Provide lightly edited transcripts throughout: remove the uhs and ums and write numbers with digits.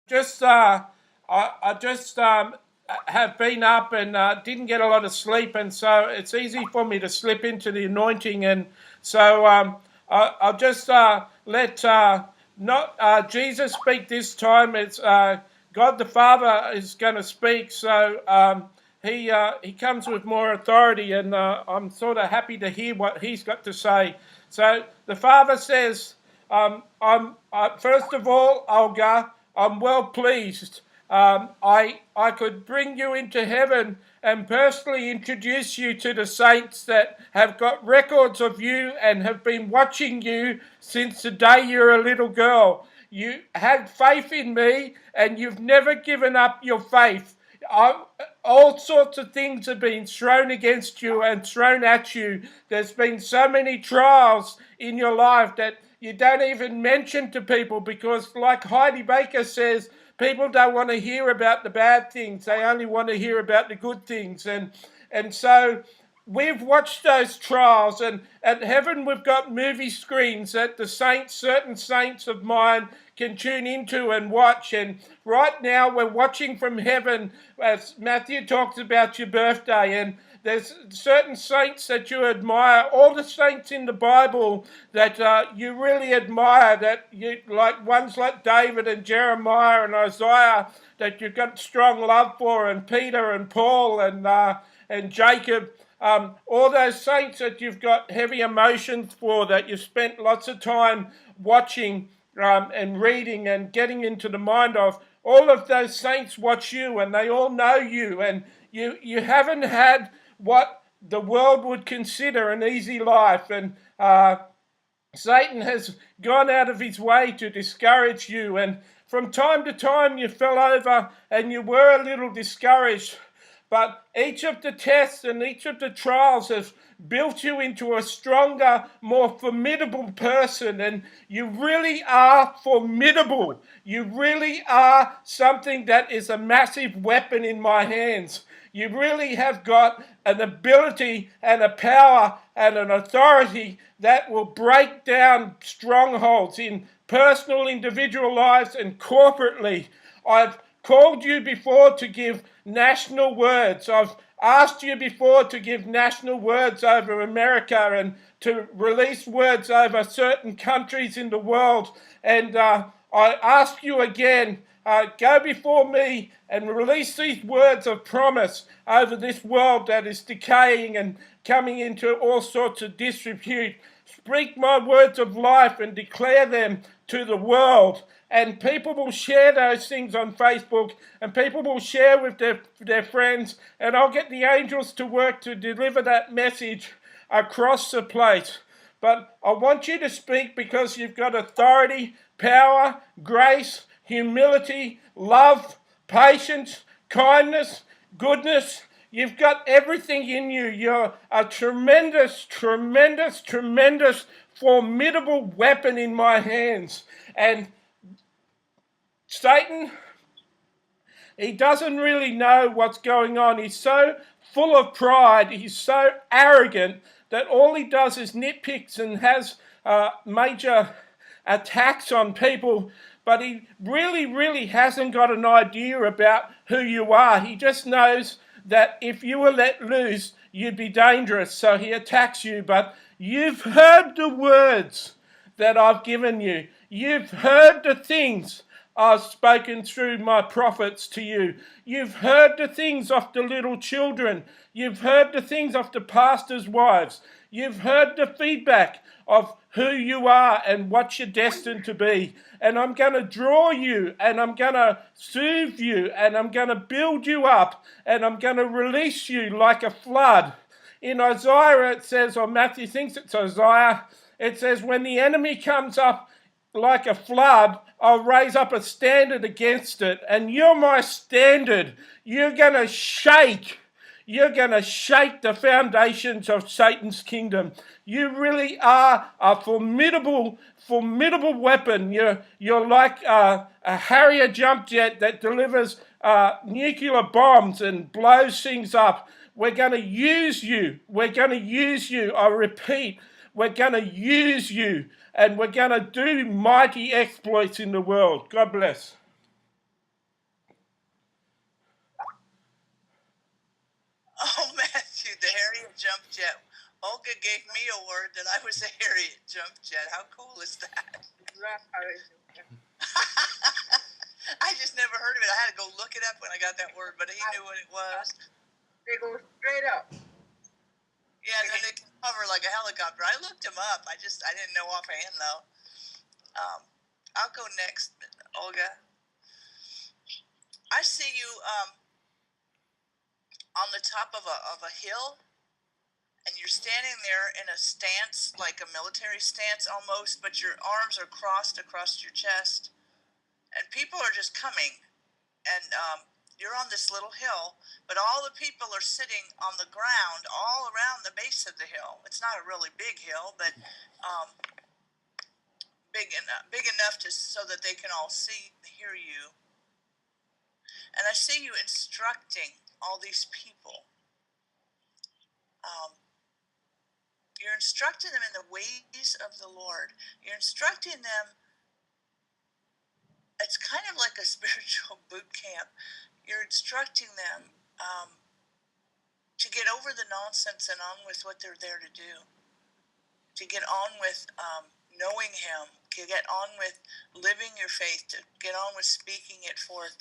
just I just have been up and didn't get a lot of sleep, and so it's easy for me to slip into the anointing, and so I'll just let not Jesus speak this time. It's God the Father is going to speak, so he comes with more authority, and I'm sort of happy to hear what he's got to say. So the Father says, first of all, Olga, I'm well pleased. I could bring you into heaven and personally introduce you to the saints that have got records of you and have been watching you since the day you're a little girl. You had faith in me and you've never given up your faith. All sorts of things have been thrown against you and thrown at you. There's been so many trials in your life that you don't even mention to people because, like Heidi Baker says, people don't want to hear about the bad things. They only want to hear about the good things. And so we've watched those trials, and at heaven we've got movie screens that the saints, certain saints of mine, can tune into and watch. And right now we're watching from heaven as Matthew talks about your birthday, and there's certain saints that you admire, all the saints in the Bible that you really admire, that you like, ones like David and Jeremiah and Isaiah that you've got strong love for, and Peter and Paul and Jacob. All those saints that you've got heavy emotions for, that you've spent lots of time watching and reading and getting into the mind of, all of those saints watch you and they all know you, and you haven't had what the world would consider an easy life, and Satan has gone out of his way to discourage you, and from time to time you fell over and you were a little discouraged. But each of the tests and each of the trials has built you into a stronger, more formidable person. And you really are formidable. You really are something that is a massive weapon in my hands. You really have got an ability and a power and an authority that will break down strongholds in personal, individual lives and corporately. I've called you before to give national words. I've asked you before to give national words over America and to release words over certain countries in the world. And I ask you again, go before me and release these words of promise over this world that is decaying and coming into all sorts of disrepute. Speak my words of life and declare them to the world. And people will share those things on Facebook, and people will share with their friends, and I'll get the angels to work to deliver that message across the place. But I want you to speak because you've got authority, power, grace, humility, love, patience, kindness, goodness. You've got everything in you. You're a tremendous, tremendous, tremendous, formidable weapon in my hands. And Satan, he doesn't really know what's going on. He's so full of pride, he's so arrogant that all he does is nitpicks and has major attacks on people, but he really, really hasn't got an idea about who you are. He just knows that if you were let loose, you'd be dangerous, so he attacks you. But you've heard the words that I've given you. You've heard the things I've spoken through my prophets to you. You've heard the things of the little children. You've heard the things of the pastors' wives. You've heard the feedback of who you are and what you're destined to be. And I'm going to draw you, and I'm going to soothe you, and I'm going to build you up, and I'm going to release you like a flood. In Isaiah it says, or Matthew thinks it's Isaiah, it says, when the enemy comes up like a flood, I'll raise up a standard against it. And you're my standard. You're going to shake. You're going to shake the foundations of Satan's kingdom. You really are a formidable, formidable weapon. You're like a Harrier jump jet that delivers nuclear bombs and blows things up. We're going to use you. We're going to use you. I repeat, we're going to use you. And we're going to do mighty exploits in the world. God bless. jet. Olga gave me a word that I was a Harriet jump jet. How cool is that? I just never heard of it. I had to go look it up when I got that word, but he knew what it was. They go straight up. Yeah, and then they can hover like a helicopter. I looked them up. I didn't know offhand though. I'll go next, Olga. I see you on the top of a hill, and you're standing there in a stance, like a military stance almost, but your arms are crossed across your chest, and people are just coming, and you're on this little hill, but all the people are sitting on the ground all around the base of the hill. It's not a really big hill, but big enough so that they can all see and hear you. And I see you instructing all these people. You're instructing them in the ways of the Lord. You're instructing them. It's kind of like a spiritual boot camp. You're instructing them to get over the nonsense and on with what they're there to do. To get on with knowing Him. To get on with living your faith. To get on with speaking it forth.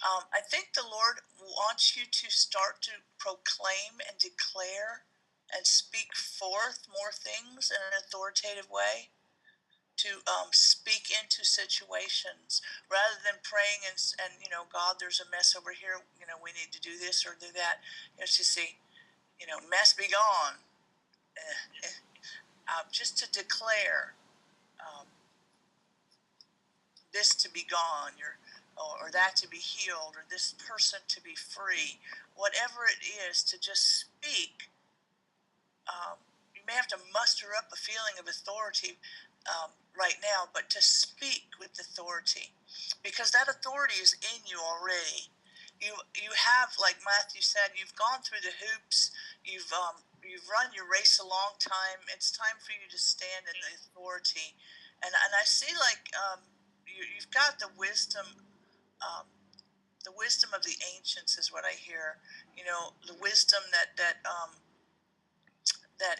I think the Lord wants you to start to proclaim and declare and speak forth more things in an authoritative way. To speak into situations rather than praying and God, there's a mess over here. We need to do this or do that. It's just see, mess be gone. Just to declare this to be gone, or that to be healed, or this person to be free. Whatever it is, to just speak. You may have to muster up a feeling of authority right now, but to speak with authority, because that authority is in you already. You have, like Matthew said, you've gone through the hoops. You've run your race a long time. It's time for you to stand in the authority, and I see like you've got the wisdom. The wisdom of the ancients is what I hear. The wisdom that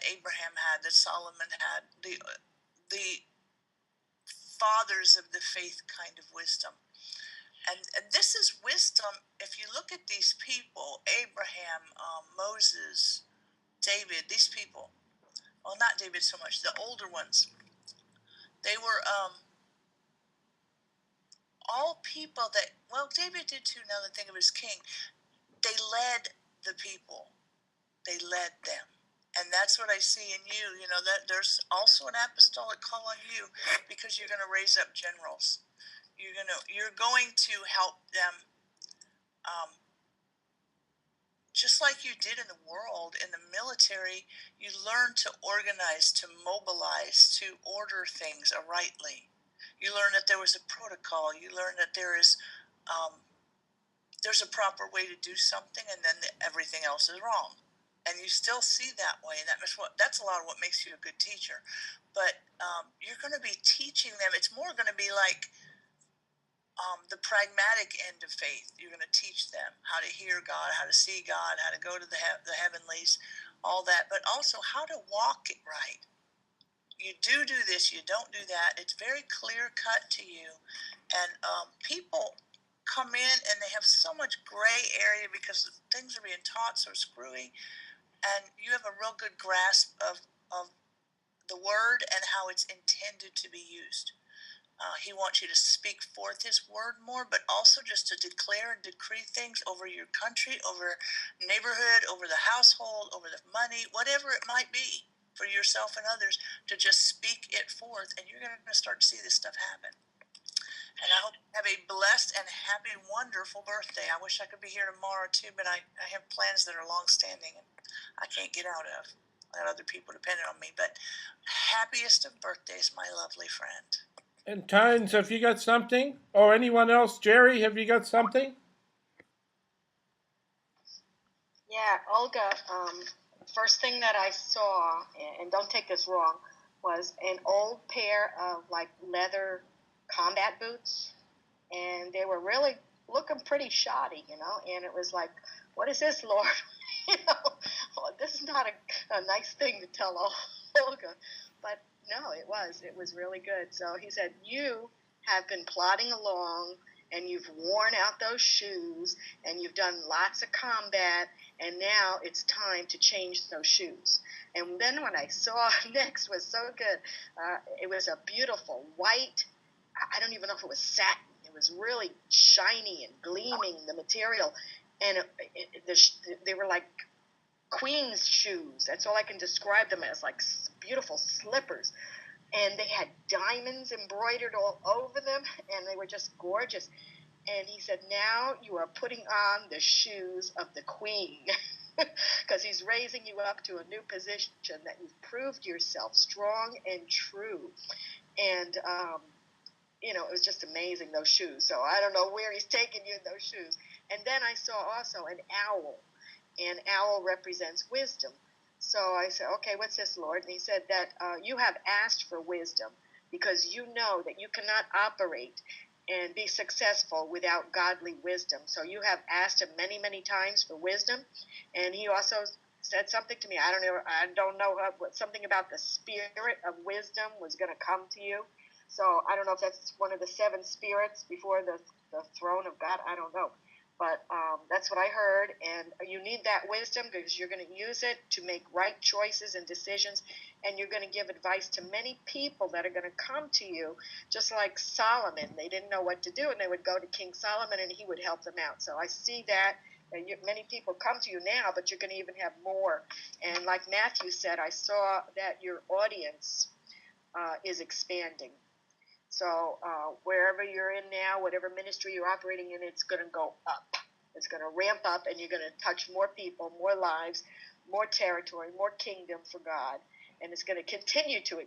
Abraham had, that Solomon had, the fathers of the faith kind of wisdom. And this is wisdom. If you look at these people, Abraham, Moses, David, these people, well, not David so much, the older ones, they were all people that, well, David did too, now that I think of his king. They led the people. They led them. And that's what I see in you, that there's also an apostolic call on you, because you're going to raise up generals. You're going to help them, just like you did in the world, in the military. You learn to organize, to mobilize, to order things rightly. You learn that there was a protocol. You learn that there's a proper way to do something, and then everything else is wrong. And you still see that way, and that's a lot of what makes you a good teacher. But you're going to be teaching them. It's more going to be like the pragmatic end of faith. You're going to teach them how to hear God, how to see God, how to go to the heavenlies, all that, but also how to walk it right. You do this, you don't do that. It's very clear cut to you. And people come in and they have so much gray area because things are being taught so screwy. And you have a real good grasp of the word and how it's intended to be used. He wants you to speak forth His word more, but also just to declare and decree things over your country, over neighborhood, over the household, over the money, whatever it might be, for yourself and others, to just speak it forth, and you're going to start to see this stuff happen. And I hope you have a blessed and happy, wonderful birthday. I wish I could be here tomorrow too, but I have plans that are long-standing and I can't get out of. I got other people depending on me. But happiest of birthdays, my lovely friend. And Tones, have you got something? Or anyone else? Jerry, have you got something? Yeah, Olga, first thing that I saw, and don't take this wrong, was an old pair of like leather combat boots, and they were really looking pretty shoddy, and it was like, what is this, Lord? Well, this is not a nice thing to tell Olga, but no, it was really good. So he said, you have been plodding along, and you've worn out those shoes, and you've done lots of combat, and now it's time to change those shoes. And then what I saw next was so good. It was a beautiful white, I don't even know if it was satin. It was really shiny and gleaming, the material. And they were like queen's shoes. That's all I can describe them as, like beautiful slippers. And they had diamonds embroidered all over them, and they were just gorgeous. And he said, now you are putting on the shoes of the queen, because he's raising you up to a new position, that you've proved yourself strong and true. And, it was just amazing, those shoes. So I don't know where he's taking you in those shoes. And then I saw also an owl, and owl represents wisdom. So I said, okay, what's this, Lord? And he said that you have asked for wisdom because you know that you cannot operate and be successful without godly wisdom. So you have asked him many, many times for wisdom. And he also said something to me. I don't know what something about the spirit of wisdom was going to come to you. So I don't know if that's one of the 7 spirits before the throne of God. I don't know. But that's what I heard, and you need that wisdom because you're going to use it to make right choices and decisions, and you're going to give advice to many people that are going to come to you, just like Solomon. They didn't know what to do, and they would go to King Solomon, and he would help them out. So I see that, and many people come to you now, but you're going to even have more. And like Matthew said, I saw that your audience is expanding. So wherever you're in now, whatever ministry you're operating in, it's going to go up. It's going to ramp up, and you're going to touch more people, more lives, more territory, more kingdom for God. And it's going to continue to